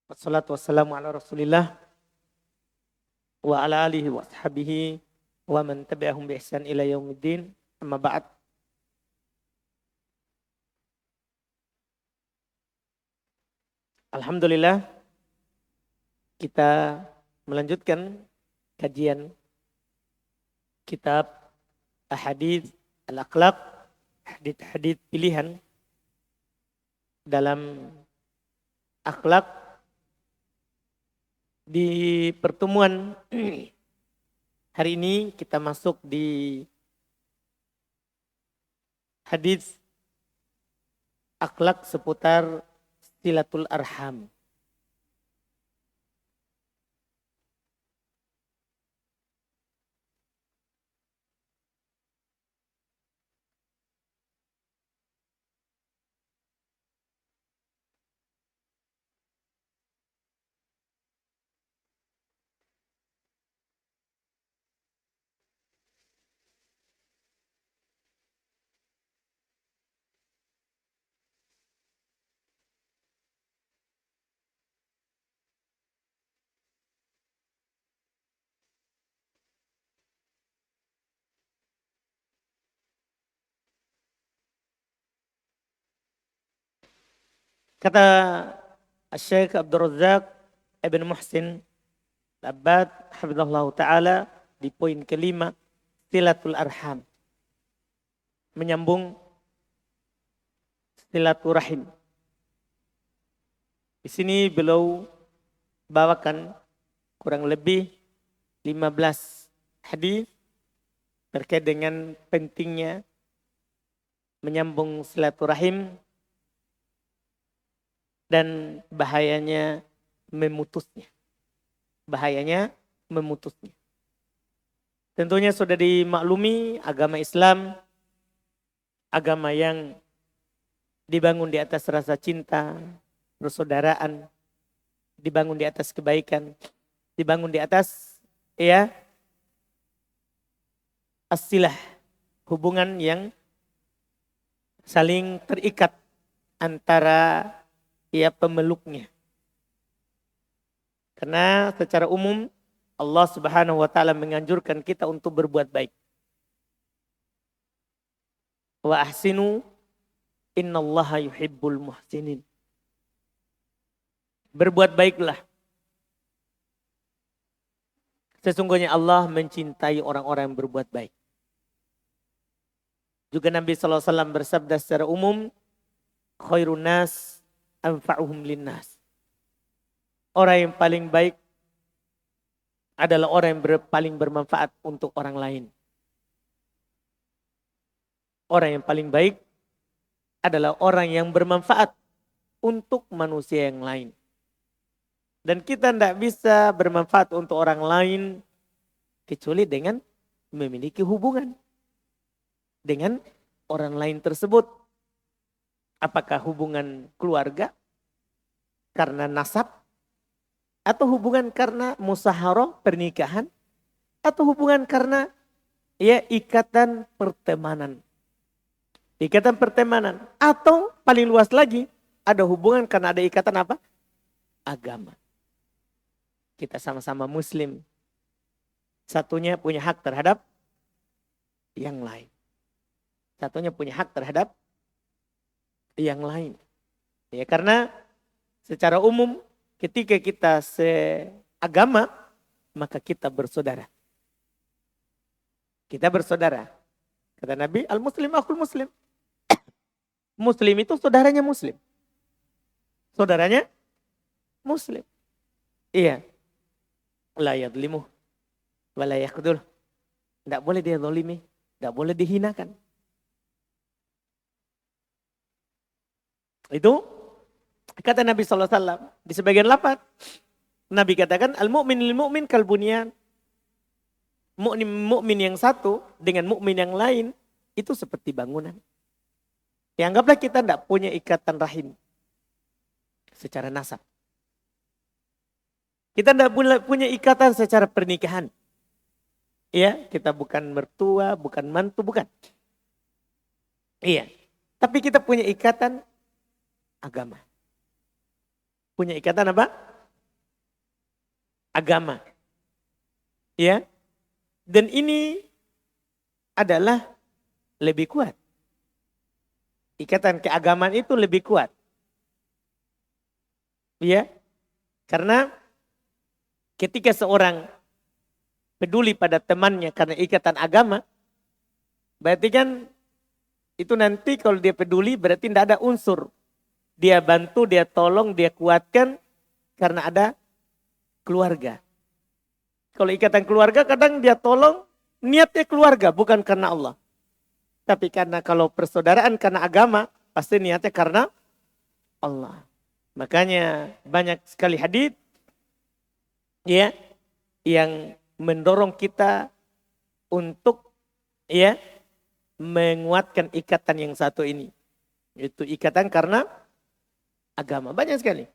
Wassalatu wassalamu ala Rasulillah wa ala alihi wa ashabihi wa man tabi'ahum bi ihsan ila yaumiddin. Amma ba'd. Alhamdulillah kita melanjutkan kajian kitab Ahadits Al-Akhlaq, hadits-hadits pilihan dalam akhlak. Di pertemuan hari ini kita masuk di hadis akhlak seputar silatul arham. Kata Syekh Abdul Razak Ibn Muhsin Al-Abbad hafizahullah ta'ala di poin kelima, silatul arham, menyambung silaturahim. Di sini beliau bawakan kurang lebih 15 hadis terkait dengan pentingnya menyambung silaturahim dan bahayanya memutusnya. Tentunya sudah dimaklumi agama Islam, agama yang dibangun di atas rasa cinta, persaudaraan, dibangun di atas kebaikan, dibangun di atas as-silah, hubungan yang saling terikat antara pemeluknya. Karena secara umum Allah Subhanahu wa taala menganjurkan kita untuk berbuat baik. Wa ahsinu innallaha yuhibbul muhsinin. Berbuat baiklah. Sesungguhnya Allah mencintai orang-orang yang berbuat baik. Juga Nabi sallallahu alaihi wasallam bersabda secara umum, khairun nas anfa'uhum linnas. Orang yang paling baik adalah orang yang paling bermanfaat untuk orang lain. Orang yang paling baik adalah orang yang bermanfaat untuk manusia yang lain. Dan kita tidak bisa bermanfaat untuk orang lain kecuali dengan memiliki hubungan dengan orang lain tersebut. Apakah hubungan keluarga karena nasab, atau hubungan karena musaharah pernikahan, atau hubungan karena ikatan pertemanan. Ikatan pertemanan, atau paling luas lagi ada hubungan karena ada ikatan apa? Agama. Kita sama-sama muslim. Satunya punya hak terhadap yang lain. Satunya punya hak terhadap yang lain. Ya, karena secara umum ketika kita seagama, maka kita bersaudara. Kita bersaudara. Kata Nabi, al-muslim akhul muslim. Muslim itu saudaranya muslim. Saudaranya muslim. Iya. La yadlimuh wa la yakhdhul. Tidak boleh dia zalimi, tidak boleh dihinakan. Itu kata Nabi sallallahu alaihi wasallam di sebagian lafaz. Nabi katakan al-mu'min lil mu'min kal bunyan. Mukmin yang satu dengan mukmin yang lain itu seperti bangunan. Ya, anggaplah kita tidak punya ikatan rahim secara nasab. Kita tidak punya ikatan secara pernikahan. Iya, kita bukan mertua, bukan mantu, bukan. Iya. Tapi kita punya ikatan agama. Punya ikatan apa? agama. Ya. Dan ini adalah lebih kuat. Ikatan keagamaan itu lebih kuat. Ya. Karena ketika seorang peduli pada temannya karena ikatan agama, berarti kan itu nanti kalau dia peduli berarti tidak ada unsur. Dia bantu, dia tolong, dia kuatkan karena ada keluarga. Kalau ikatan keluarga kadang dia tolong niatnya keluarga bukan karena Allah. Tapi karena kalau persaudaraan karena agama pasti niatnya karena Allah. Makanya banyak sekali hadis ya yang mendorong kita untuk ya menguatkan ikatan yang satu ini. Itu ikatan karena agama. Banyak sekali.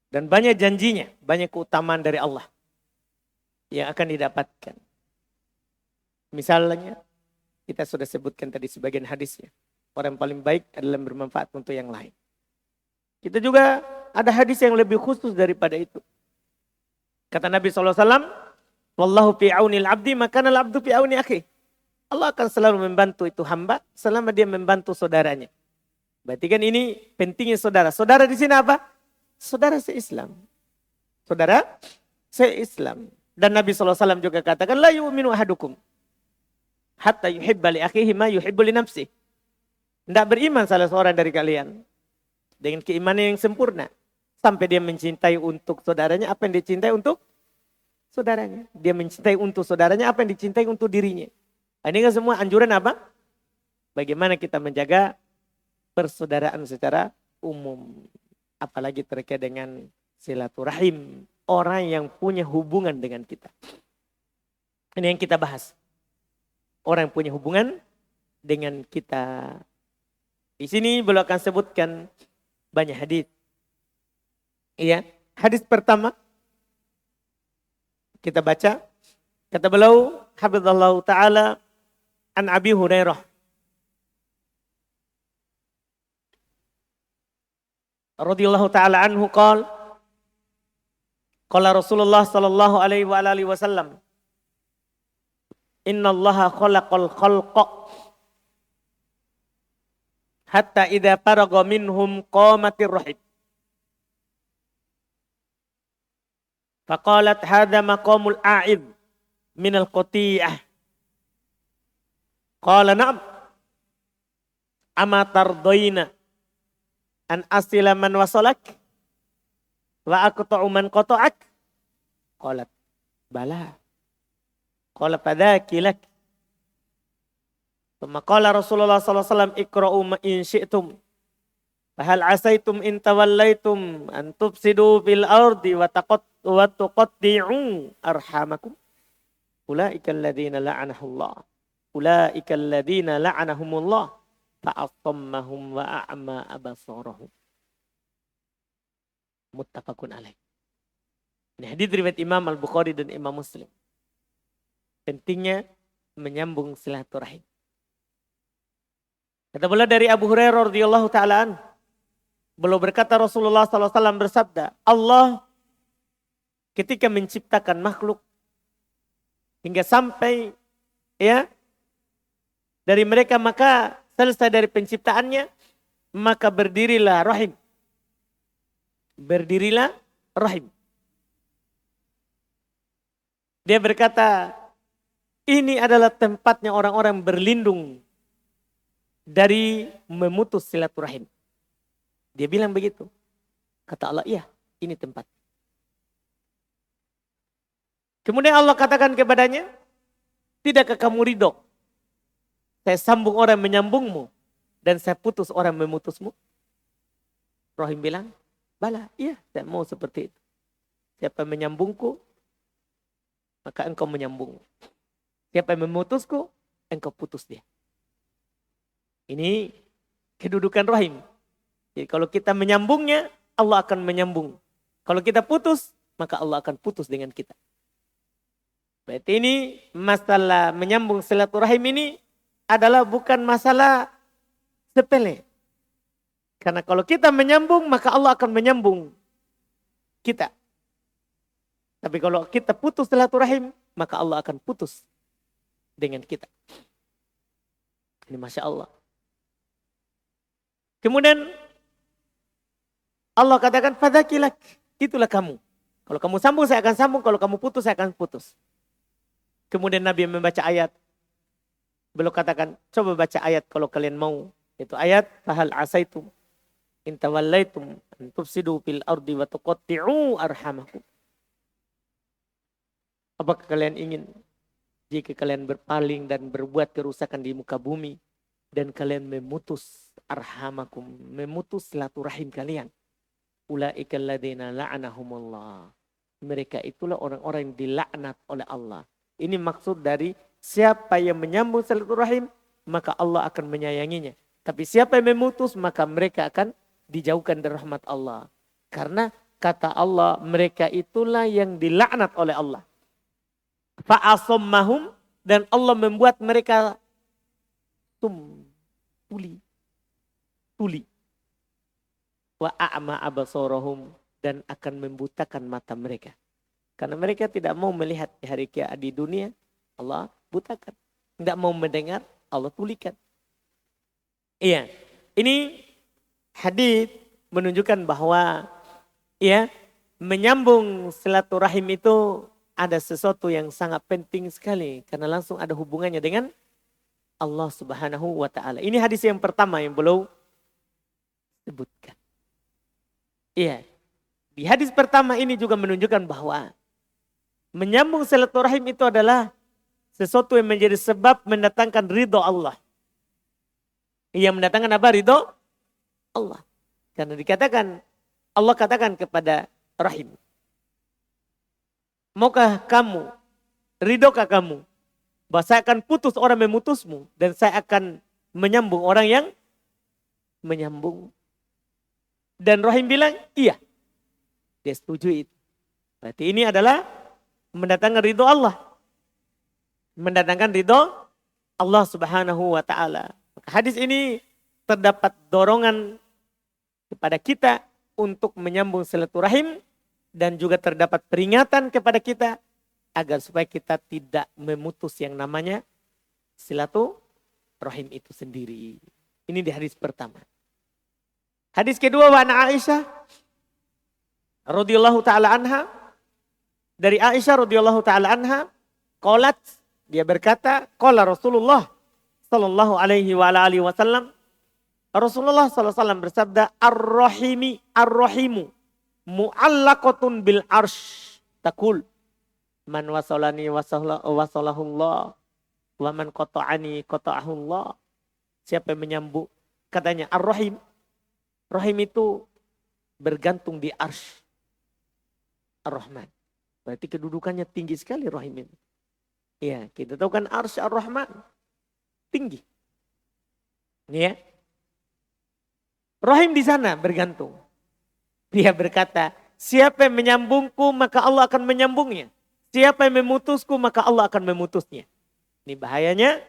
Dan banyak janjinya, banyak keutamaan dari Allah yang akan didapatkan. Misalnya, kita sudah sebutkan tadi sebagian hadisnya. Orang yang paling baik adalah bermanfaat untuk yang lain. Kita juga ada hadis yang lebih khusus daripada itu. Kata Nabi SAW, Wallahu fi aunil abdi, makanal abdu fi auni akhi. Allah akan selalu membantu itu hamba selama dia membantu saudaranya. Berarti kan ini pentingnya saudara. Saudara di sini apa? Saudara se-Islam. Saudara se-Islam. Dan Nabi SAW juga katakan, La yu'minu ahadukum hatta yuhibba li akhihi ma yuhibbu li nafsih. Tidak beriman salah seorang dari kalian dengan keimanan yang sempurna sampai dia mencintai untuk saudaranya apa yang dicintai untuk saudaranya. Dia mencintai untuk saudaranya apa yang dicintai untuk dirinya. Ini kan semua anjuran apa? Bagaimana kita menjaga persaudaraan secara umum. Apalagi terkait dengan silaturahim. Orang yang punya hubungan dengan kita. Ini yang kita bahas. Orang yang punya hubungan dengan kita. Di sini beliau akan sebutkan banyak hadis. Iya, hadis pertama kita baca. Kata beliau, hafizallahu taala an Abi Hurairah. Radhiyallahu taala anhu qala qala Rasulullah sallallahu alaihi wa alihi wasallam innallaha khalaqal khalqa hatta idza faragha minhum qamatir rahim faqalat hadza maqamul a'id minal qati'ah qala na'am ama tardaina an asila man wasalak wa aqta'u man qata'ak qalat bala qala fadhaki lak thumma qala Rasulullah sallallahu alaihi wasallam iqra'u ma in syi'tum fa hal asaitum in tawallaitum an tufsidu fil ardi wa tuqatti'u arhamakum ulaika alladziina la'anahullah ulaika alladziina la'anahumullah fa'asammahum wa a'ma abasarahum. Muttafaqun alaih. Ini hadis riwayat Imam Al-Bukhari dan Imam Muslim. Pentingnya menyambung silaturahim. Kata beliau dari Abu Hurairah radhiyallahu taala an, beliau berkata Rasulullah sallallahu alaihi wasallam bersabda, Allah ketika menciptakan makhluk hingga sampai ya dari mereka maka selesai dari penciptaannya, maka berdirilah rahim. Berdirilah rahim. Dia berkata, ini adalah tempatnya orang-orang berlindung dari memutus silaturahim. Dia bilang begitu. Kata Allah, iya, ini tempat. Kemudian Allah katakan kepadanya, tidakkah kamu ridho? Saya sambung orang menyambungmu dan saya putus orang memutusmu. Rahim bilang, bala, iya saya mau seperti itu. Siapa yang menyambungku, maka engkau menyambung. Siapa yang memutusku, engkau putus dia. Ini kedudukan rahim. Jadi kalau kita menyambungnya, Allah akan menyambung. Kalau kita putus, maka Allah akan putus dengan kita. Berarti ini masalah menyambung silaturahim ini adalah bukan masalah sepele. Karena kalau kita menyambung, maka Allah akan menyambung kita. Tapi kalau kita putus silaturahim, maka Allah akan putus dengan kita. Ini Masya Allah. Kemudian Allah katakan, fadzakilak, itulah kamu. Kalau kamu sambung, saya akan sambung. Kalau kamu putus, saya akan putus. Kemudian Nabi membaca ayat. Beliau katakan, coba baca ayat kalau kalian mau. Itu ayat, fahal asaitum in tawallaitum an tufsidu fil ardi wa tuqatti'u arhamakum. Apakah kalian ingin jika kalian berpaling dan berbuat kerusakan di muka bumi dan kalian memutus arhamakum, memutus silaturahim kalian? Ulaikal ladzina la'anahumullah. Mereka itulah orang-orang yang dilaknat oleh Allah. Ini maksud dari siapa yang menyambung silaturahim, maka Allah akan menyayanginya. Tapi siapa yang memutus, maka mereka akan dijauhkan dari rahmat Allah. Karena kata Allah, mereka itulah yang dilaknat oleh Allah. Fa'asammahum, dan Allah membuat mereka tuli. Wa a'ma abasarahum, dan akan membutakan mata mereka. Karena mereka tidak mau melihat di hari kiamat di dunia, Allah butakan. Tidak mau mendengar, Allah tulikan. Iya, ini hadis menunjukkan bahwa ya, menyambung silaturahim itu ada sesuatu yang sangat penting sekali karena langsung ada hubungannya dengan Allah Subhanahu wa taala. Ini hadis yang pertama yang beliau sebutkan. Iya. Di hadis pertama ini juga menunjukkan bahwa menyambung silaturahim itu adalah sesuatu yang menjadi sebab mendatangkan ridho Allah. Yang mendatangkan apa? Ridho Allah. Karena dikatakan, Allah katakan kepada rahim, maukah kamu, ridhokah kamu, bahwa saya akan putus orang memutusmu, dan saya akan menyambung orang yang menyambung. Dan rahim bilang, iya. Dia setuju itu. Berarti ini adalah mendatangkan ridho Allah. Mendatangkan ridho Allah Subhanahu wa ta'ala. Hadis ini terdapat dorongan kepada kita untuk menyambung silaturahim dan juga terdapat peringatan kepada kita agar supaya kita tidak memutus yang namanya silaturahim itu sendiri. Ini di hadis pertama. Hadis kedua, wa ana Aisyah radhiyallahu taala anha, dari Aisyah radhiyallahu taala anha, qalat, dia berkata, qala Rasulullah sallallahu alaihi wa alihi wasallam, Rasulullah sallallahu alaihi wasallam bersabda, ar-rahimu mu'allaqatun bil arsh taqul man wasalani wasalahullah wa man qata'ani qata'ahullah. Siapa yang menyambung, katanya ar-rahim, rahim itu bergantung di arsh ar-Rahman. Berarti kedudukannya tinggi sekali rahim ini. Iya, kita tahu kan arsh ar-Rahman tinggi. Ini ya. Rahim di sana bergantung. Dia berkata, siapa yang menyambungku maka Allah akan menyambungnya. Siapa yang memutusku maka Allah akan memutusnya. Ini bahayanya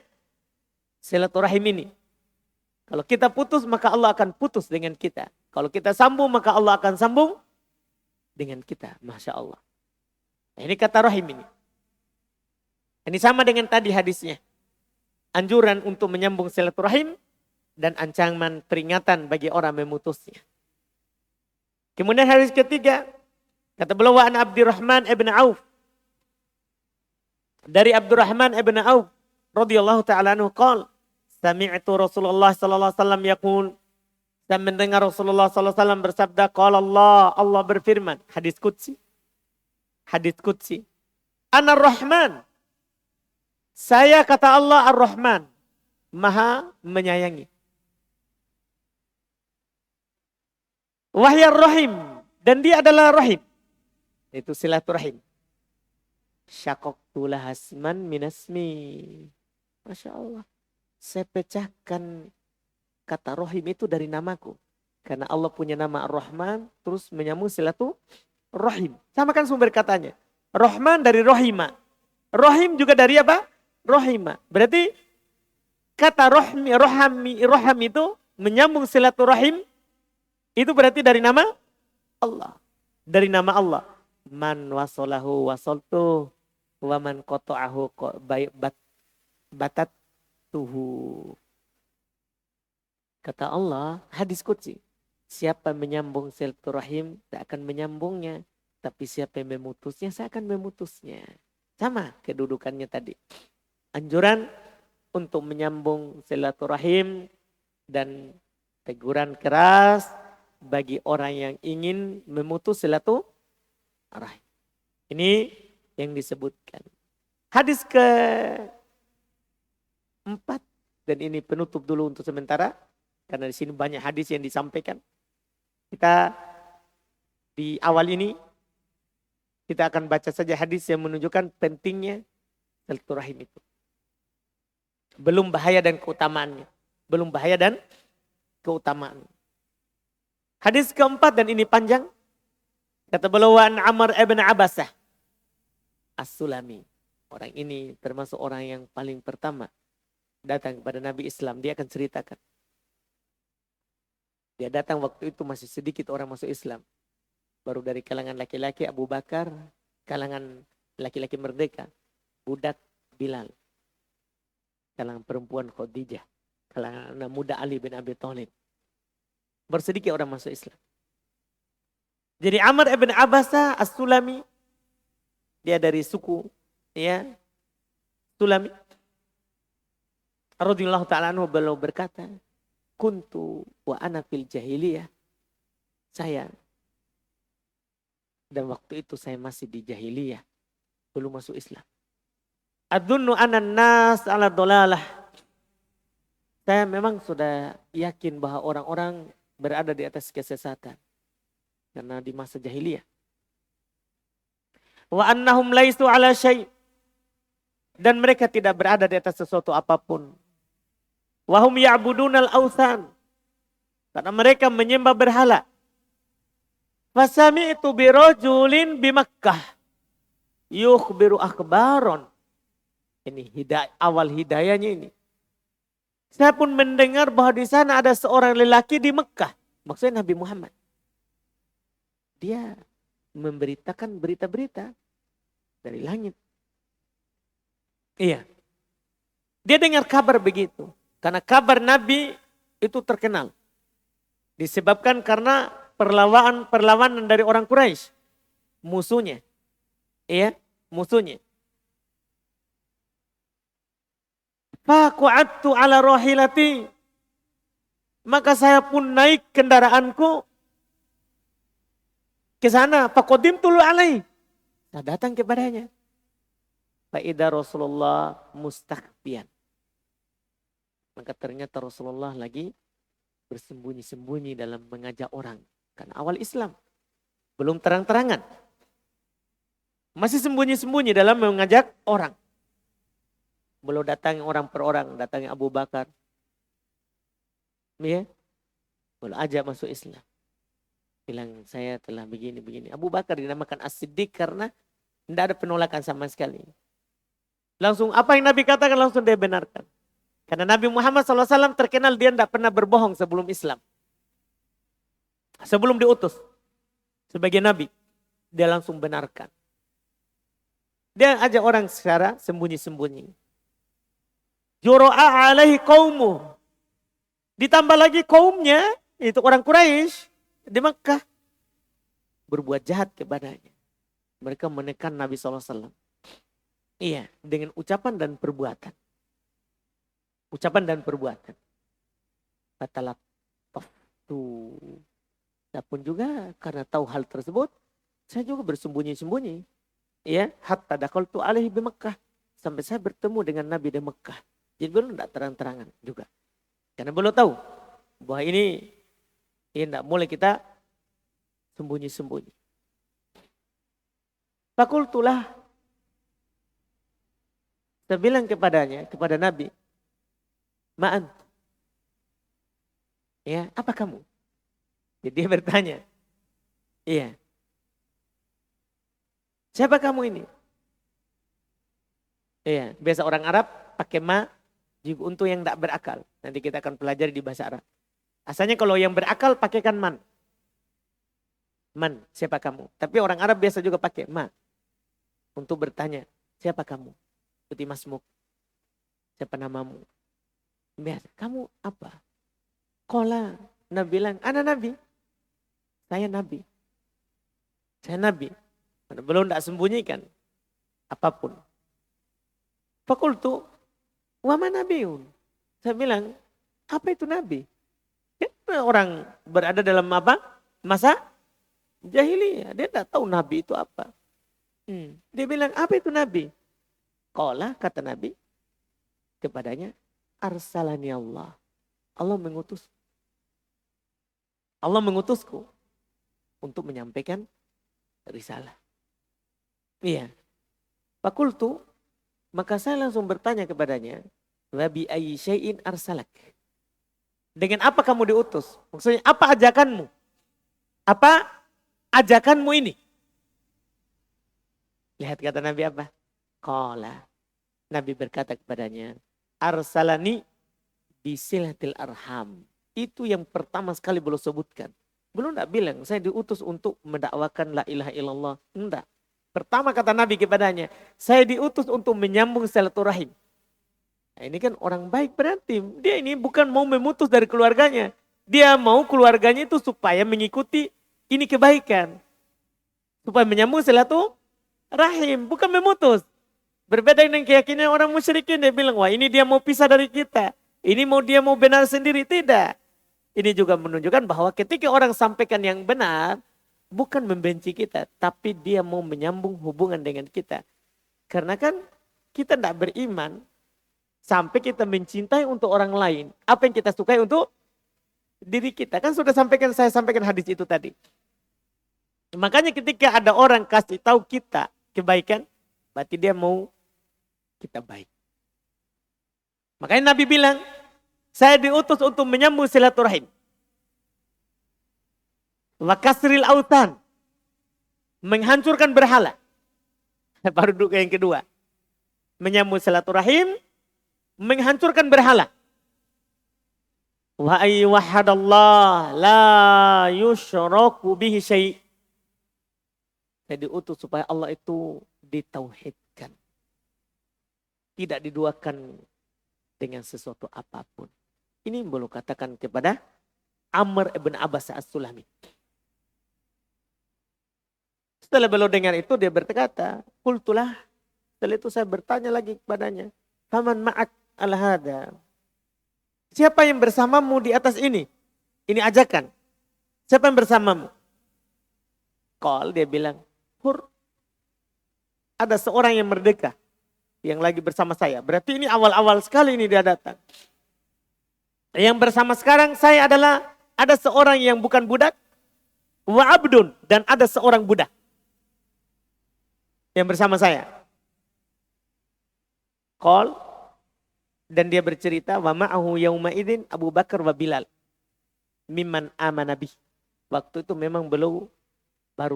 silaturahim ini. Kalau kita putus maka Allah akan putus dengan kita. Kalau kita sambung maka Allah akan sambung dengan kita. Masya Allah. Nah, ini kata rahim ini. Ini sama dengan tadi hadisnya. Anjuran untuk menyambung silaturahim dan ancaman peringatan bagi orang memutusnya. Kemudian hadis ketiga, kata beliau, wa an Abdurrahman ibn Auf, dari Abdurrahman ibn Auf radhiyallahu taala anhu qala, sami'tu Rasulullah sallallahu alaihi wasallam yaqul, saya mendengar Rasulullah sallallahu alaihi wasallam bersabda, qala Allah, Allah berfirman, hadis qudsi. Hadis qudsi. Ana Rahman, saya kata Allah Ar-Rahman, Maha menyayangi. Wahyar Rahim, dan dia adalah Rahim. Itu silaturahim. Syaqaqtu lahasman minasmi. Masya Allah. Saya pecahkan kata Rahim itu dari namaku. Karena Allah punya nama Ar-Rahman, terus menyambung silaturahim. Sama kan sumber katanya. Rahman dari Rahima. Rahim juga dari apa? Rahima. Berarti kata roham itu menyambung silaturahim, itu berarti dari nama Allah. Dari nama Allah. Man wasolahu wasoltu wa man qata'ahu batat tuhu. Kata Allah, hadis qudsi, siapa menyambung silaturahim tak akan menyambungnya, tapi siapa yang memutusnya saya akan memutusnya. Sama kedudukannya tadi. Anjuran untuk menyambung silaturahim dan teguran keras bagi orang yang ingin memutus silaturahim. Ini yang disebutkan. Hadis ke-4 dan ini penutup dulu untuk sementara karena di sini banyak hadis yang disampaikan. Kita di awal ini kita akan baca saja hadis yang menunjukkan pentingnya silaturahim itu. Belum bahaya dan keutamaannya. Belum bahaya dan keutamaan. Hadis keempat dan ini panjang. Kata beliau an Amr ibn Abasah As-Sulami. Orang ini termasuk orang yang paling pertama datang kepada Nabi Islam. Dia akan ceritakan. Dia datang waktu itu masih sedikit orang masuk Islam. Baru dari kalangan laki-laki Abu Bakar, kalangan laki-laki merdeka, budak Bilal, kalangan perempuan Khadijah, kalangan anak muda Ali bin Abi Thalib. Bersedikit orang masuk Islam. Jadi Amr ibn Abasah As-Sulami, dia dari suku ya Sulami. Radhiyallahu ta'ala anhu beliau berkata, kuntu wa ana fil jahiliyah. Saya dan waktu itu saya masih di jahiliyah, belum masuk Islam. Adunnu anan nas ala dolalah. Saya memang sudah yakin bahwa orang-orang berada di atas kesesatan karena di masa jahiliyah. Wa annahum laisu ala syai', dan mereka tidak berada di atas sesuatu apapun. Wa hum ya'budunal authan, karena mereka menyembah berhala. Fasami'tu bi rajulin bi Makkah yukhbiru akhbaron. Ini awal hidayahnya ini. Saya pun mendengar bahwa di sana ada seorang lelaki di Mekah. Maksudnya Nabi Muhammad. Dia memberitakan berita-berita dari langit. Iya. Dia dengar kabar begitu. Karena kabar Nabi itu terkenal. Disebabkan karena perlawanan dari orang Quraisy. Musuhnya. Iya, musuhnya. Faku'attu ala rohilati. Maka saya pun naik kendaraanku ke sana. Fakodim tulu alaih. Saya datang kepadanya. Fa'idha Rasulullah mustakbian. Maka ternyata Rasulullah lagi bersembunyi-sembunyi dalam mengajak orang. Karena awal Islam. Belum terang-terangan. Masih sembunyi-sembunyi dalam mengajak orang. Belum datang orang per orang. Datang Abu Bakar. Ya. Belum ajak masuk Islam. Bilang saya telah begini-begini. Abu Bakar dinamakan As-Siddiq karena tidak ada penolakan sama sekali. Langsung apa yang Nabi katakan langsung dia benarkan. Karena Nabi Muhammad SAW terkenal dia tidak pernah berbohong sebelum Islam. Sebelum diutus sebagai Nabi. Dia langsung benarkan. Dia ajak orang secara sembunyi-sembunyi. Jura'a alaihi qawmuh. Ditambah lagi kaumnya, itu orang Quraisy di Makkah. Berbuat jahat kepadanya. Mereka menekan Nabi SAW. Iya, dengan ucapan dan perbuatan. Ucapan dan perbuatan. Fatalat taftu. Saya pun juga karena tahu hal tersebut, saya juga bersembunyi-sembunyi. Ya, hatta dakaltu alaihi bi Makkah. Sampai saya bertemu dengan Nabi di Mekah. Jadi belum tidak terang-terangan juga. Karena belum tahu bahwa ini tidak boleh kita sembunyi-sembunyi. Fakultulah. Saya bilang kepadanya, kepada Nabi. Ma'an. Ya, apa kamu? Jadi dia bertanya. Iya. Siapa kamu ini? Iya, biasa orang Arab pakai ma juga untuk yang tidak berakal. Nanti kita akan pelajari di bahasa Arab. Asalnya kalau yang berakal pakaikan man. Man, siapa kamu? Tapi orang Arab biasa juga pakai ma. Untuk bertanya, siapa kamu? Putih masmuk. Siapa namamu? Biasa, kamu apa? Kola. Nabi bilang, ana nabi. Saya nabi. Saya nabi. Belum tidak sembunyikan apapun. Fakultu, wama nabiun. Saya bilang, apa itu nabi? Karena orang berada dalam apa? Masa jahiliyah. Dia tidak tahu nabi itu apa. Dia bilang, apa itu nabi? Qala, kata nabi kepadanya, arsalani Allah. Allah mengutus. Allah mengutusku untuk menyampaikan risalah. Iya. Fakultu, maka saya langsung bertanya kepadanya, wa bi ayyi syai'in arsalak? Dengan apa kamu diutus? Maksudnya apa ajakanmu? Apa ajakanmu ini? Lihat kata Nabi apa? Qala. Nabi berkata kepadanya, arsalani bisilatil arham. Itu yang pertama sekali belum sebutkan. Belum tidak bilang, saya diutus untuk mendakwakan la ilaha illallah. Enggak. Pertama kata Nabi kepadanya, saya diutus untuk menyambung silaturahim. Nah, ini kan orang baik berarti. Dia ini bukan mau memutus dari keluarganya. Dia mau keluarganya itu supaya mengikuti ini kebaikan. Supaya menyambung silaturahim, bukan memutus. Berbeda dengan keyakinan orang musyrikin, dia bilang, wah ini dia mau pisah dari kita. Ini dia mau benar sendiri, tidak. Ini juga menunjukkan bahwa ketika orang sampaikan yang benar, bukan membenci kita, tapi dia mau menyambung hubungan dengan kita. Karena kan kita tidak beriman sampai kita mencintai untuk orang lain. Apa yang kita sukai untuk diri kita. Kan sudah saya sampaikan hadis itu tadi. Makanya ketika ada orang kasih tahu kita kebaikan, berarti dia mau kita baik. Makanya Nabi bilang, saya diutus untuk menyambung silaturahim. Wa kasril autan. Menghancurkan berhala. Baru duduk yang kedua. Menyambung silaturahim, menghancurkan berhala. Wa ayyuhadallah la yusyraku bihi syai'. Saya diutus supaya Allah itu ditauhidkan. Tidak diduakan dengan sesuatu apapun. Ini belum katakan kepada Amr ibn Abbas as-Sulami. Setelah beliau dengar itu dia berkata, qultulah. Setelah itu saya bertanya lagi kepadanya, faman ma'ak al-hada? Siapa yang bersamamu di atas ini? Ini ajakan. Siapa yang bersamamu? Qal, dia bilang, hur. Ada seorang yang merdeka yang lagi bersama saya. Berarti ini awal-awal sekali ini dia datang. Yang bersama sekarang saya adalah ada seorang yang bukan budak, wa abdun, dan ada seorang budak yang bersama saya. Qal, dan dia bercerita, wa ma'ahu yauma idzin Abu Bakar wa Bilal mimman amana bih. Waktu itu memang baru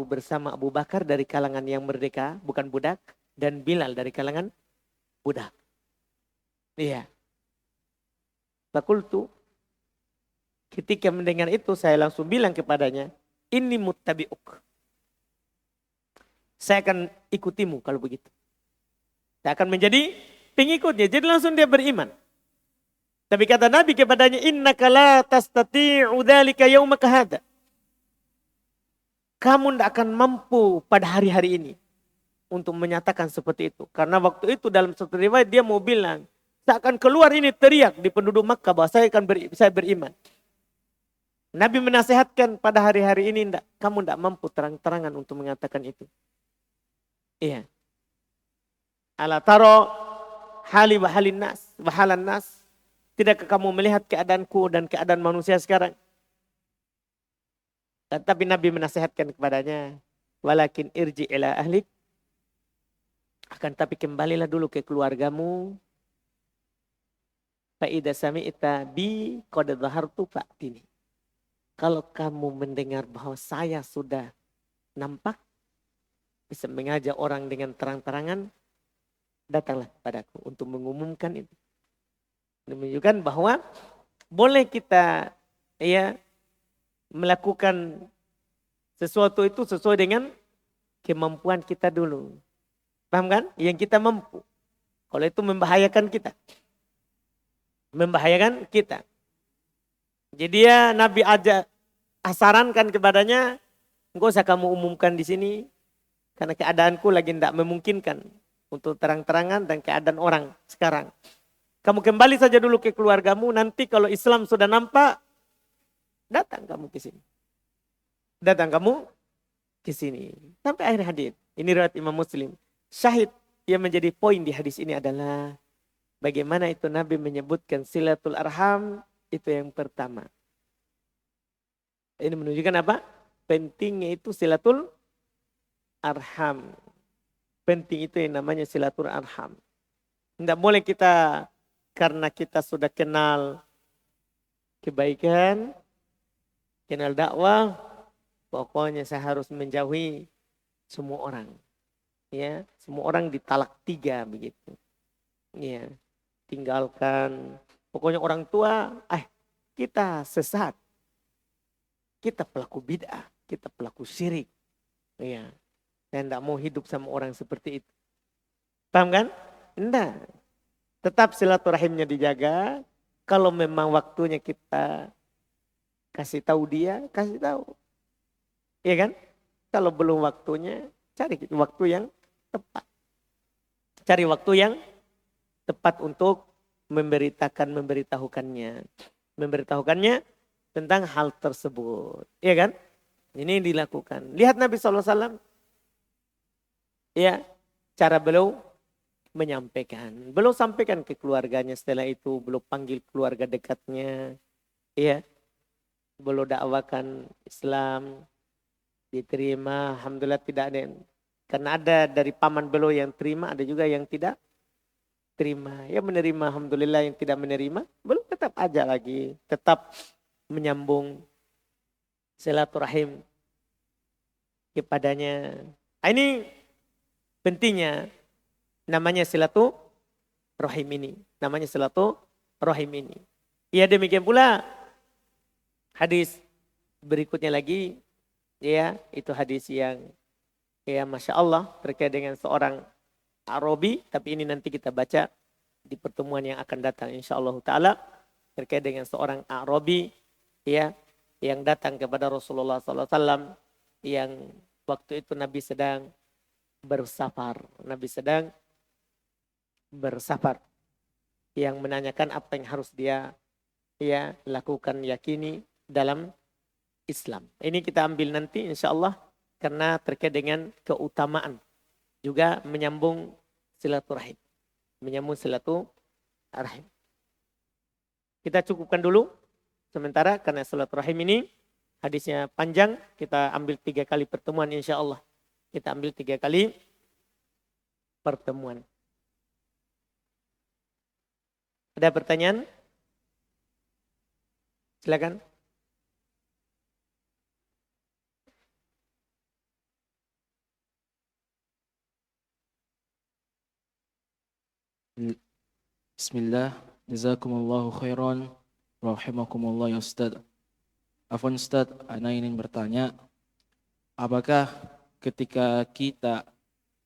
bersama Abu Bakar dari kalangan yang merdeka, bukan budak, dan Bilal dari kalangan budak. Iya. Fakultu, ketika mendengar itu saya langsung bilang kepadanya, ini muttabi'uk. Saya akan ikutimu kalau begitu. Saya akan menjadi pengikutnya. Jadi langsung dia beriman. Tapi kata Nabi kepadanya, innaka la tastati'u dzalika yaumaka hadza. Kamu tidak akan mampu pada hari-hari ini untuk menyatakan seperti itu. Karena waktu itu dalam satu riwayat dia mau bilang, saya akan keluar ini teriak di penduduk Makkah bahwa saya beriman. Nabi menasihatkan pada hari-hari ini, kamu tidak mampu terang-terangan untuk mengatakan itu. Iya. Ala taro hali wa halin nas, wa halan nas. Tidakkah kamu melihat keadaanku dan keadaan manusia sekarang? Tapi Nabi menasihatkan kepadanya, walakin irji ila ahlik. Akan tapi kembalilah dulu ke keluargamu. Fa idza sami'ta bi qad dhahartu fa'tini. Kalau kamu mendengar bahwa saya sudah nampak, bisa mengajak orang dengan terang-terangan, datanglah padaku untuk mengumumkan itu. Menunjukkan bahwa boleh kita melakukan Sesuatu itu sesuai dengan kemampuan kita dulu. Paham kan? Yang kita mampu. Kalau itu membahayakan kita. Membahayakan kita. Jadi ya Nabi sarankan kepadanya, enggak usah kamu umumkan di sini. Karena keadaanku lagi tidak memungkinkan untuk terang-terangan dan keadaan orang sekarang. Kamu kembali saja dulu ke keluargamu, nanti kalau Islam sudah nampak, datang kamu ke sini. Datang kamu ke sini. Sampai akhir hadis. Ini riwayat Imam Muslim. Syahid yang menjadi poin di hadis ini adalah bagaimana itu Nabi menyebutkan silatul arham itu yang pertama. Ini menunjukkan apa? Pentingnya itu silatul arham. Penting itu yang namanya silatul arham. Tidak boleh kita karena kita sudah kenal kebaikan, kenal dakwah, pokoknya saya harus menjauhi semua orang. Ya, semua orang ditalak 3 begitu. Ya, tinggalkan. Pokoknya orang tua, kita sesat. Kita pelaku bid'ah, kita pelaku syirik. Ya, saya tidak mau hidup sama orang seperti itu. Paham kan? Enggak. Tetap silaturahimnya dijaga. Kalau memang waktunya kita kasih tahu dia, kasih tahu. Iya kan? Kalau belum waktunya, cari waktu yang tepat. Cari waktu yang tepat untuk memberitahukannya. Memberitahukannya tentang hal tersebut. Iya kan? Ini dilakukan. Lihat Nabi SAW. Ya, cara beliau menyampaikan. Beliau sampaikan ke keluarganya setelah itu. Beliau panggil keluarga dekatnya. Ya, beliau dakwakan Islam. Diterima. Alhamdulillah tidak ada yang. Karena ada dari paman beliau yang terima. Ada juga yang tidak terima. Ya menerima. Alhamdulillah yang tidak menerima. Beliau tetap aja lagi. Tetap menyambung silaturahim kepadanya. Ini pentingnya namanya silaturahim ini. Namanya silaturahim ini. Ya demikian pula hadis berikutnya lagi. Ya itu hadis yang ya Masya Allah terkait dengan seorang Arabi. Tapi ini nanti kita baca di pertemuan yang akan datang insyaAllah ta'ala. Terkait dengan seorang Arabi ya yang datang kepada Rasulullah SAW yang waktu itu Nabi sedang bersafar. Nabi sedang bersafar. Yang menanyakan apa yang harus dia lakukan, yakini dalam Islam. Ini kita ambil nanti insya Allah karena terkait dengan keutamaan. Juga menyambung silaturahim. Menyambung silaturahim. Kita cukupkan dulu sementara karena silaturahim ini hadisnya panjang. Kita ambil 3 kali pertemuan insya Allah. Kita ambil 3 kali pertemuan. Ada pertanyaan? Silakan. Bismillah, jazakumullahu khairan, rahimakumullah ya Ustaz. Afwan Ustaz, ana ingin bertanya, apakah ketika kita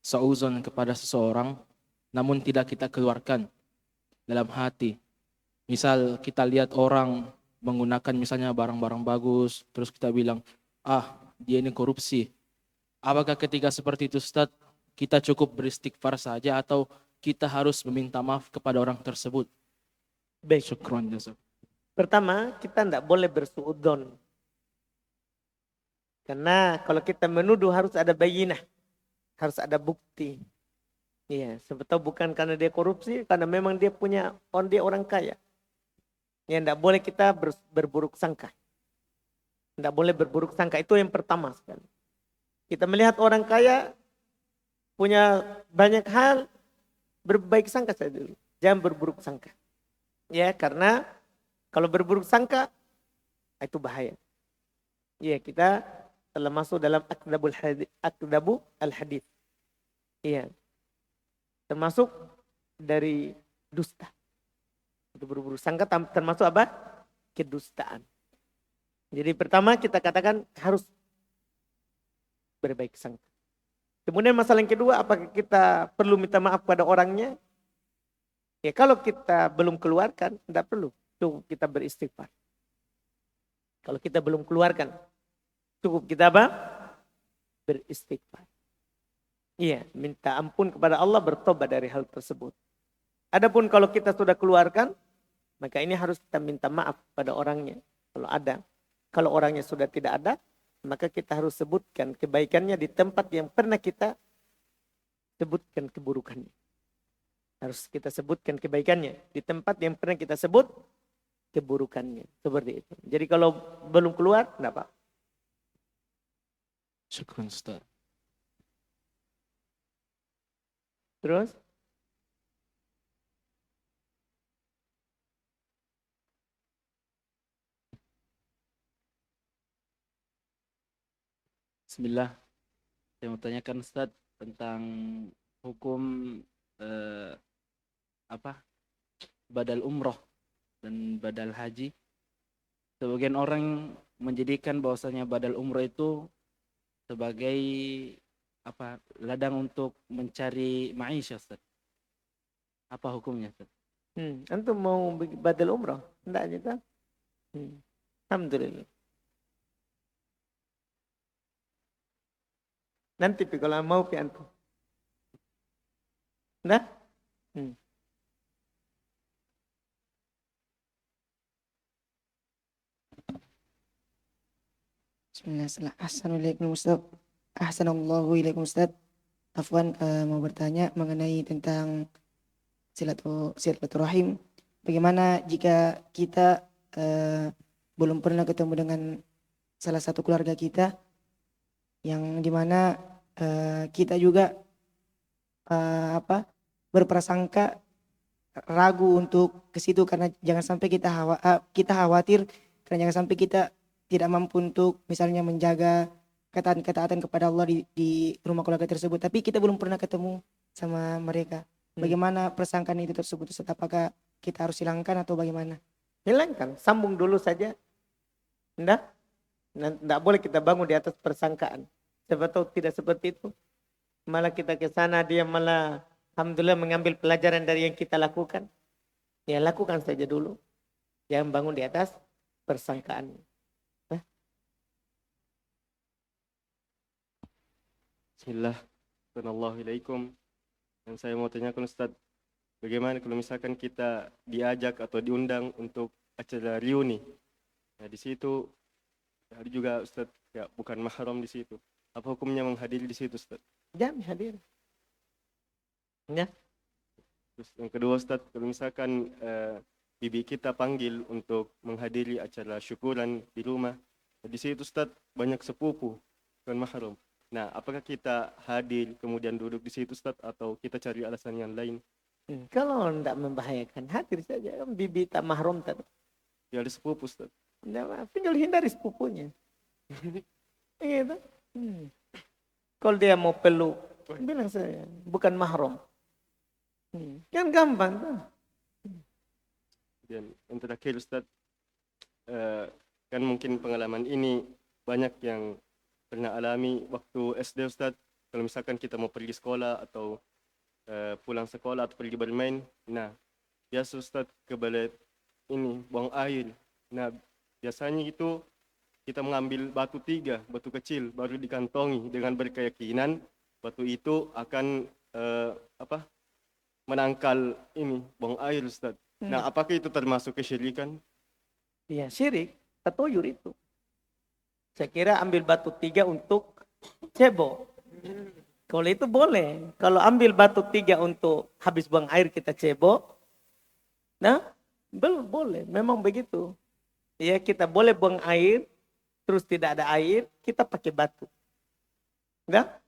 sauzon kepada seseorang, namun tidak kita keluarkan dalam hati. Misal kita lihat orang menggunakan misalnya barang-barang bagus, terus kita bilang, dia ini korupsi. Apakah ketika seperti itu Ustaz, kita cukup beristighfar saja atau kita harus meminta maaf kepada orang tersebut? Baik. Syukran jazak. Pertama, kita tidak boleh bersuudzon. Karena kalau kita menuduh harus ada bayinah. Harus ada bukti. Iya, sebetulnya bukan karena dia korupsi, karena memang dia dia orang kaya. Ya, tidak boleh kita berburuk sangka. Tidak boleh berburuk sangka, itu yang pertama sekali. Kita melihat orang kaya punya banyak hal, berbaik sangka saja dulu. Jangan berburuk sangka. Ya, karena kalau berburuk sangka itu bahaya. Ya, kita telah masuk dalam akdabu al-hadith. Iya. Termasuk dari dusta. Itu berburuk sangka termasuk apa? Kedustaan. Jadi pertama kita katakan harus berbaik sangka. Kemudian masalah yang kedua, apakah kita perlu minta maaf pada orangnya? Ya kalau kita belum keluarkan, tidak perlu. Cukup kita beristighfar. Kalau kita belum keluarkan, cukup kita apa? Beristighfar. Iya, minta ampun kepada Allah, bertobat dari hal tersebut. Adapun kalau kita sudah keluarkan, maka ini harus kita minta maaf pada orangnya. Kalau ada. Kalau orangnya sudah tidak ada, maka kita harus sebutkan kebaikannya di tempat yang pernah kita sebutkan keburukannya. Harus kita sebutkan kebaikannya di tempat yang pernah kita sebut keburukannya. Seperti itu. Jadi kalau belum keluar, enggak apa. Syukran Ustaz. Terus? Bismillah. Saya mau tanyakan Ustaz tentang hukum badal umroh dan badal haji. Sebagian orang menjadikan bahwasanya badal umroh itu sebagai ladang untuk mencari maisha, Ustaz. Apa hukumnya, Ustaz? Antum mau badal umrah? Enggak gitu? Alhamdulillah. Nanti kalau mau antum. Nah? Bismillah. Assalamualaikum Ustaz. Ahsanallahu ilaikum Ustaz. Afwan, mau bertanya mengenai tentang silaturahim. Bagaimana jika kita belum pernah ketemu dengan salah satu keluarga kita yang dimana kita juga berprasangka ragu untuk ke situ karena jangan sampai kita khawatir karena jangan sampai kita tidak mampu untuk misalnya menjaga ketaatan kepada Allah di rumah keluarga tersebut, tapi kita belum pernah ketemu sama mereka. Bagaimana persangkaan itu tersebut? Apakah kita harus hilangkan atau bagaimana? Hilangkan, sambung dulu saja. Enggak boleh kita bangun di atas persangkaan. Siapa tahu tidak seperti itu. Malah kita ke sana, dia malah alhamdulillah mengambil pelajaran dari yang kita lakukan. Ya lakukan saja dulu. Jangan bangun di atas persangkaan. Bismillah, Assalamualaikum. Dan saya mau tanyakan Ustaz, bagaimana kalau misalkan kita diajak atau diundang untuk acara reuni? Nah, di situ ada juga Ustaz, ya bukan mahram di situ. Apa hukumnya menghadiri di situ Ustaz? Jangan hadir. Ya. Terus yang kedua Ustaz, kalau misalkan bibi kita panggil untuk menghadiri acara syukuran di rumah, di situ Ustaz banyak sepupu, bukan mahram. Nah, apakah kita hadir kemudian duduk di situ Ustaz atau kita cari alasan yang lain? Kalau tidak membahayakan, hadir saja. Bibi tak mahram tadi. Ya ada sepupu Ustaz. Tinggal hindari sepupunya. Gitu. Kalau dia mau peluk, bilang saya bukan mahram. Kan gampang tuh. Dan yang terakhir Ustaz, kan mungkin pengalaman ini banyak yang pernah alami waktu SD Ustaz. Kalau misalkan kita mau pergi sekolah atau pulang sekolah atau pergi bermain, nah biasa Ustaz ke balai ini buang air. Nah biasanya itu kita mengambil batu 3, batu kecil baru dikantongi dengan berkeyakinan batu itu akan menangkal ini buang air Ustaz. Nah apakah itu termasuk kesyirikan? Ya syirik, tatoyur itu. Saya kira ambil batu 3 untuk cebok. Kalau itu boleh. Kalau ambil batu 3 untuk habis buang air kita cebok. Nah, boleh. Memang begitu. Ya kita boleh buang air. Terus tidak ada air. Kita pakai batu. Enggak?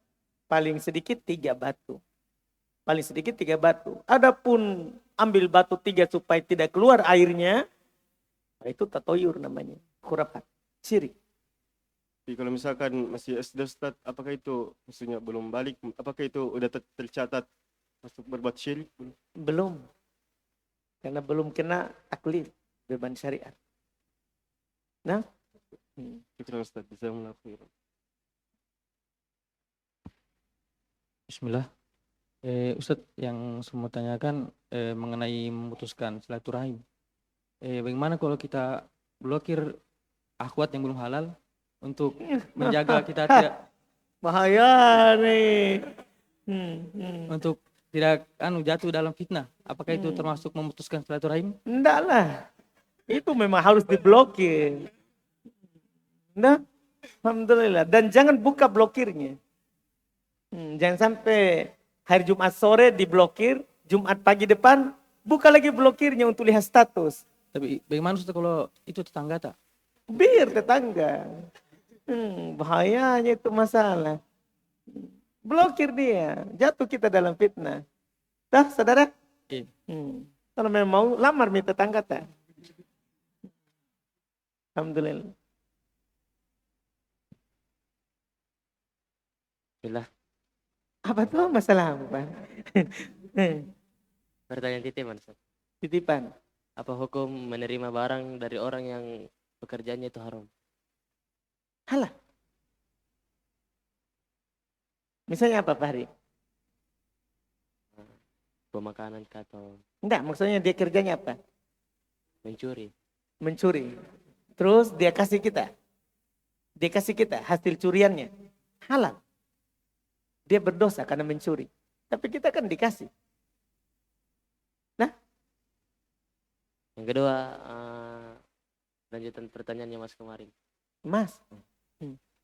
Paling sedikit 3 batu. Paling sedikit 3 batu. Adapun ambil batu 3 supaya tidak keluar airnya. Itu tatoyur namanya. Khurafat. Syirik. Tapi kalau misalkan masih SD Ustaz, apakah itu maksudnya belum balik? Apakah itu udah tercatat masuk berbuat syirik? Belum. Karena belum kena taklif beban syariat. Nah. Syukran Ustaz, jazakumullah khairan. Bismillah. Ustadz, yang saya mau tanyakan mengenai memutuskan silaturahim. Bagaimana kalau kita blokir akhwat yang belum halal untuk menjaga kita tidak Bahaya nih. untuk tidak jatuh dalam fitnah? Apakah itu termasuk memutuskan silaturahim? Enggak lah. Itu memang harus diblokir. Nah, alhamdulillah. Dan jangan buka blokirnya. Jangan sampai hari Jumat sore diblokir, Jumat pagi depan buka lagi blokirnya untuk lihat status. Tapi bagaimana Ustadz kalau itu tetangga tak? Bir tetangga. Bahayanya itu masalah. Blokir dia, jatuh kita dalam fitnah. Dah, saudara? Iya. Kalau memang mau lamar mi tetangga tak? Alhamdulillah. Bismillah. Apa tuh masalah apa? Pertanyaan titipan, Ustaz. Titipan. Apa hukum menerima barang dari orang yang pekerjaannya itu haram? Halah. Misalnya apa, Pak Hari? Pemakanan kah atau Enggak, maksudnya dia kerjanya apa? mencuri? Mencuri. Terus dia kasih kita. Dia kasih kita hasil curiannya. Halal. Dia berdosa karena mencuri. Tapi kita kan dikasih. Yang kedua, lanjutan pertanyaannya Mas kemarin. Mas.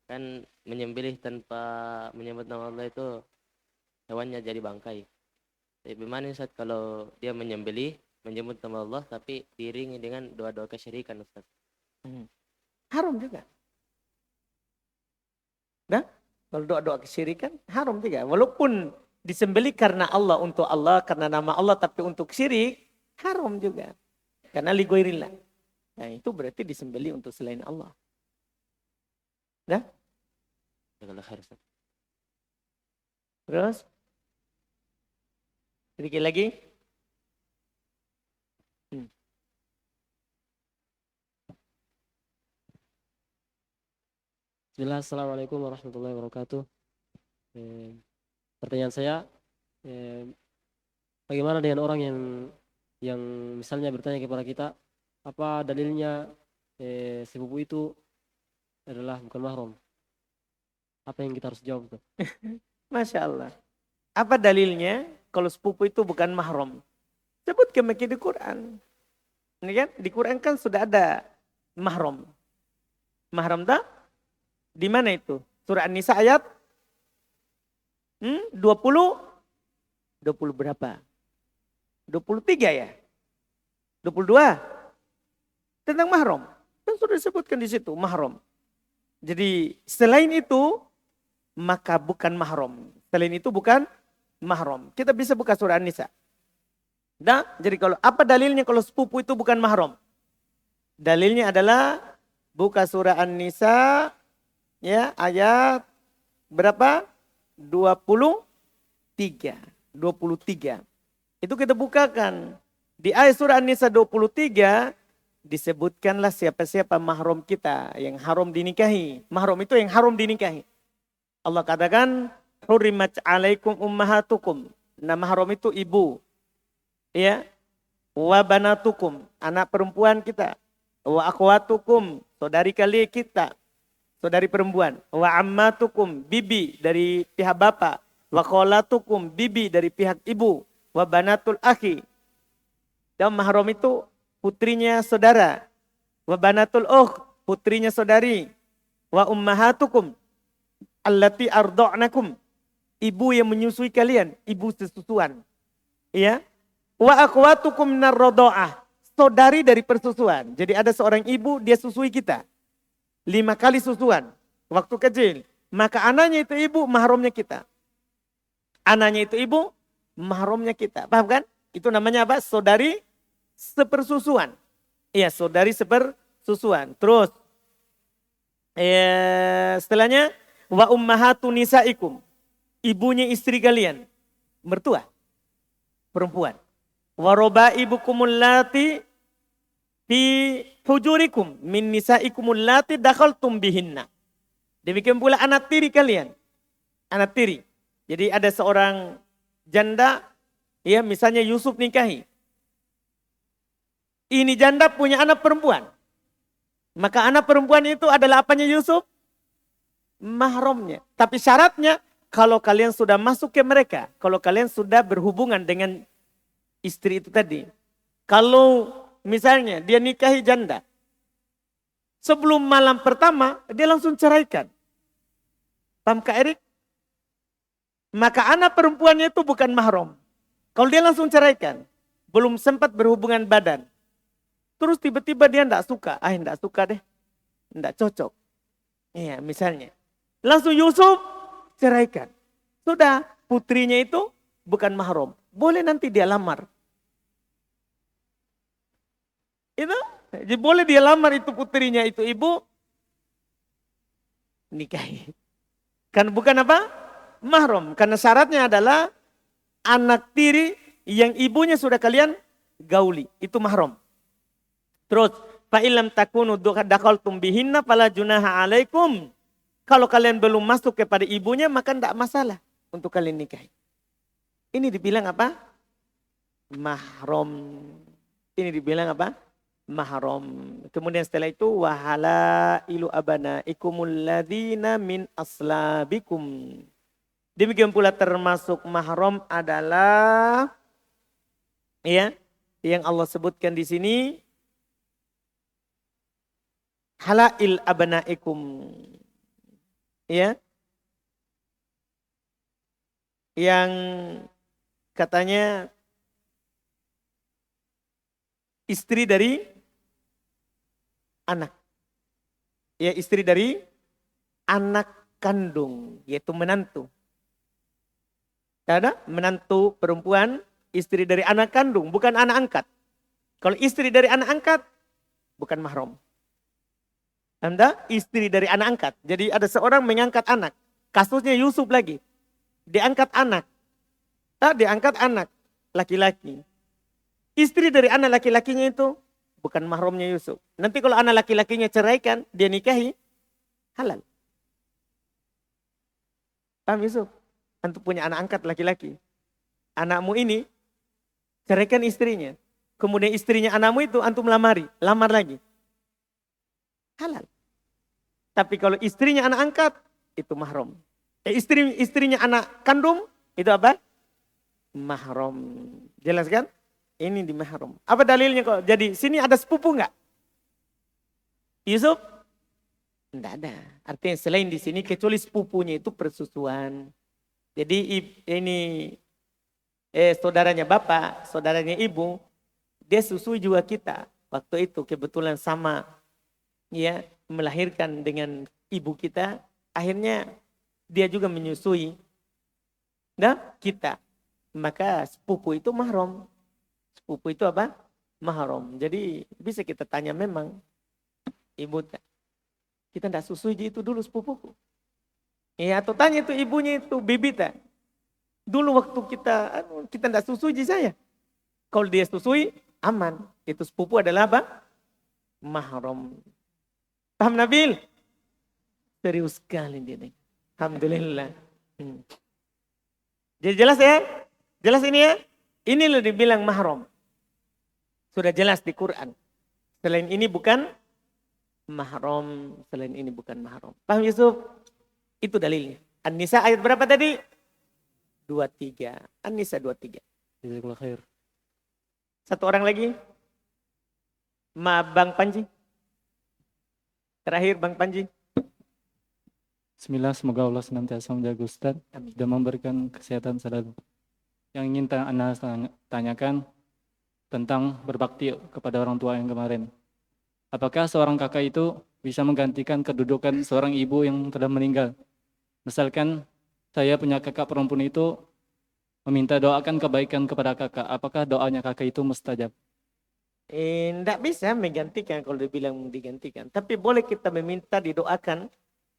Kan menyembelih tanpa menyebut nama Allah itu hewannya jadi bangkai. Tapi bagaimana Ustaz kalau dia menyembelih menyebut nama Allah tapi diiringi dengan doa-doa kesyirikan, Ustaz? Haram juga. Nah, kalau doa-doa kesyirikan haram juga. Walaupun disembelih karena Allah, untuk Allah, karena nama Allah, tapi untuk syirik haram juga. Karena li ghairillah. Nah, itu berarti disembelih untuk selain Allah. Nah, Jazakallah khair, Ustaz. terus sedikit lagi. Bismillah, Assalamualaikum warahmatullahi wabarakatuh. Pertanyaan saya, bagaimana dengan orang yang misalnya bertanya kepada kita, apa dalilnya sepupu itu adalah bukan mahram? Apa yang kita harus jawab tuh? Masya Allah. Apa dalilnya kalau sepupu itu bukan mahram? Sebutkan di Quran. Ini kan di Quran kan sudah ada mahram. Mahram tak? Di mana itu? Surah An-Nisa ayat 20 berapa? 23 ya? 22? Tentang mahram. Kan sudah disebutkan di situ mahram. Jadi selain itu maka bukan mahram. Selain itu bukan mahram. Kita bisa buka surah An-Nisa. Nah, jadi kalau apa dalilnya kalau sepupu itu bukan mahram? Dalilnya adalah buka surah An-Nisa ya, ayat berapa? 23. Itu kita bukakan. Di ayat surah An-Nisa 23 disebutkanlah siapa-siapa mahram kita yang haram dinikahi. Mahram itu yang haram dinikahi. Allah katakan hurimat alaikum ummahatukum. Nah, mahram itu ibu. Ya. Wa banatukum, anak perempuan kita. Wa akhwatukum, saudari kali kita. Saudari perempuan. Wa ammatukum, bibi dari pihak bapak. Wa kholatukum, bibi dari pihak ibu. Wa banatul akhi. Dan mahram itu putrinya saudara. Wa banatul putrinya saudari. Wa ummahatukum allati ardo'nakum. Ibu yang menyusui kalian, ibu sesusuan. Ya. Wa akhwatukum minar rodo'ah. Saudari dari persusuan. Jadi ada seorang ibu, dia susui kita. 5 kali susuan waktu kecil, maka anaknya itu ibu, mahramnya kita. Anaknya itu ibu, mahramnya kita. Paham kan? Itu namanya apa? Saudari sepersusuan. Iya, saudari sepersusuan. Terus setelahnya wa ummahatu nisaikum. Ibunya istri kalian, mertua, perempuan. Wa robaibukumul lati fi hujurikum min nisaikumul lati dakhaltum bihinna. Demikian pula anak tiri kalian. Anak tiri. Jadi ada seorang janda, ya misalnya Yusuf nikahi. Ini janda punya anak perempuan. Maka anak perempuan itu adalah apanya Yusuf? Mahramnya. Tapi syaratnya kalau kalian sudah masuk ke mereka, kalau kalian sudah berhubungan dengan istri itu tadi. Kalau misalnya dia nikahi janda, sebelum malam pertama dia langsung ceraikan. Paham Kak Erik? Maka anak perempuannya itu bukan mahram. Kalau dia langsung ceraikan, belum sempat berhubungan badan. Terus tiba-tiba dia enggak suka. Enggak suka deh. Enggak cocok. Iya misalnya. Langsung Yusuf ceraikan. Sudah putrinya itu bukan mahram. Boleh nanti dia lamar. Itu. Jadi boleh dia lamar itu putrinya itu ibu. Nikahi. Kan bukan apa? Mahram. Karena syaratnya adalah anak tiri yang ibunya sudah kalian gauli. Itu mahram. Terus, fa'ilam takunu dakhaltum bihinna fala junaha alaikum. Kalau kalian belum masuk kepada ibunya maka tidak masalah untuk kalian nikahi. Ini dibilang apa? Mahram. Ini dibilang apa? Mahram. Kemudian setelah itu wahala ilu abanaikumul ladzina min aslabikum. Demikian pula termasuk mahram adalah ya yang Allah sebutkan di sini halail abanaikum. Ya. Yang katanya istri dari anak. Ya, istri dari anak kandung, yaitu menantu. Ada menantu perempuan, istri dari anak kandung, bukan anak angkat. Kalau istri dari anak angkat, bukan mahram. Anda istri dari anak angkat. Jadi ada seorang mengangkat anak. Kasusnya Yusuf lagi. Diangkat anak. Diangkat anak laki-laki. Istri dari anak laki-lakinya itu bukan mahramnya Yusuf. Nanti kalau anak laki-lakinya ceraikan, dia nikahi, halal. Paham Yusuf? Antum punya anak angkat laki-laki. Anakmu ini ceraikan istrinya. Kemudian istrinya anakmu itu antum lamar lagi. Halal. Tapi kalau istrinya anak angkat, itu mahram. Istrinya anak kandung, itu apa? Mahram. Jelas kan? Ini di mahram. Apa dalilnya kok? Jadi sini ada sepupu enggak? Yusuf? Enggak ada. Artinya selain di sini kecuali sepupunya itu persusuan. Jadi ini saudaranya bapak, saudaranya ibu, dia susui juga kita. Waktu itu kebetulan sama ya melahirkan dengan ibu kita, akhirnya dia juga menyusui kita. Maka sepupu itu mahram. Sepupu itu apa? Mahram. Jadi bisa kita tanya memang, ibu kita tidak susui itu dulu sepupuku. Ya atau tanya itu ibunya itu bibita. Dulu waktu kita tidak susui saya. Kalau dia susui aman. Itu sepupu adalah apa? Mahram. Paham Nabil? Serius sekali dia nih. Alhamdulillah. Jadi jelas ya? Jelas ini ya? Ini loh dibilang mahram. Sudah jelas di Quran. Selain ini bukan mahram. Selain ini bukan mahram. Paham Yusuf? Itu dalilnya. An-Nisa ayat berapa tadi? 23. An-Nisa 23. Jazakallah khair. Satu orang lagi. Bang Panji. Terakhir Bang Panji. Bismillah, semoga Allah senantiasa menjaga Ustaz dan memberikan kesehatan selalu. Yang ingin Anda tanyakan tentang berbakti kepada orang tua yang kemarin. Apakah seorang kakak itu bisa menggantikan kedudukan seorang ibu yang telah meninggal? Misalkan saya punya kakak perempuan itu meminta doakan kebaikan kepada kakak. Apakah doanya kakak itu mustajab? Tidak bisa menggantikan kalau dibilang digantikan. Tapi boleh kita meminta didoakan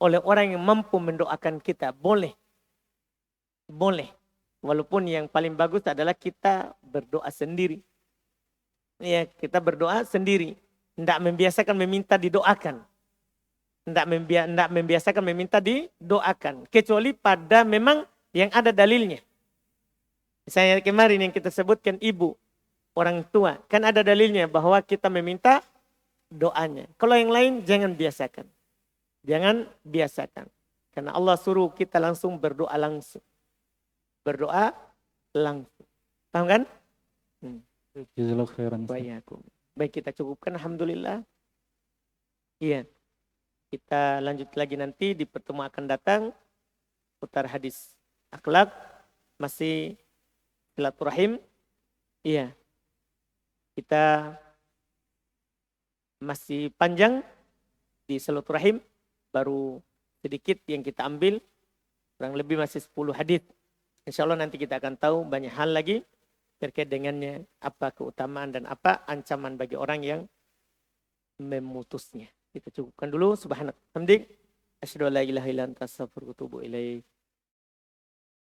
oleh orang yang mampu mendoakan kita. Boleh. Boleh. Walaupun yang paling bagus adalah kita berdoa sendiri. Ya, kita berdoa sendiri. Tidak membiasakan meminta didoakan. Tidak membiasakan meminta didoakan. Kecuali pada memang yang ada dalilnya. Misalnya kemarin yang kita sebutkan ibu, orang tua, kan ada dalilnya bahwa kita meminta doanya. Kalau yang lain jangan biasakan. Jangan biasakan. Karena Allah suruh kita langsung berdoa langsung. Berdoa langsung. Paham kan? Jazakallahu khairan. Baik, kita cukupkan. Alhamdulillah. Iya. Kita lanjut lagi nanti di pertemuan akan datang. Putar hadis akhlak. Masih silaturahim. Iya. Kita masih panjang di silaturahim. Baru sedikit yang kita ambil. Kurang lebih masih 10 hadis. Insya Allah nanti kita akan tahu banyak hal lagi terkait dengannya, apa keutamaan dan apa ancaman bagi orang yang memutusnya. Kita cukupkan dulu. Subhanak hamdik. Asyhadu an la ilaha illa anta astaghfiruka wa atubu ilaik.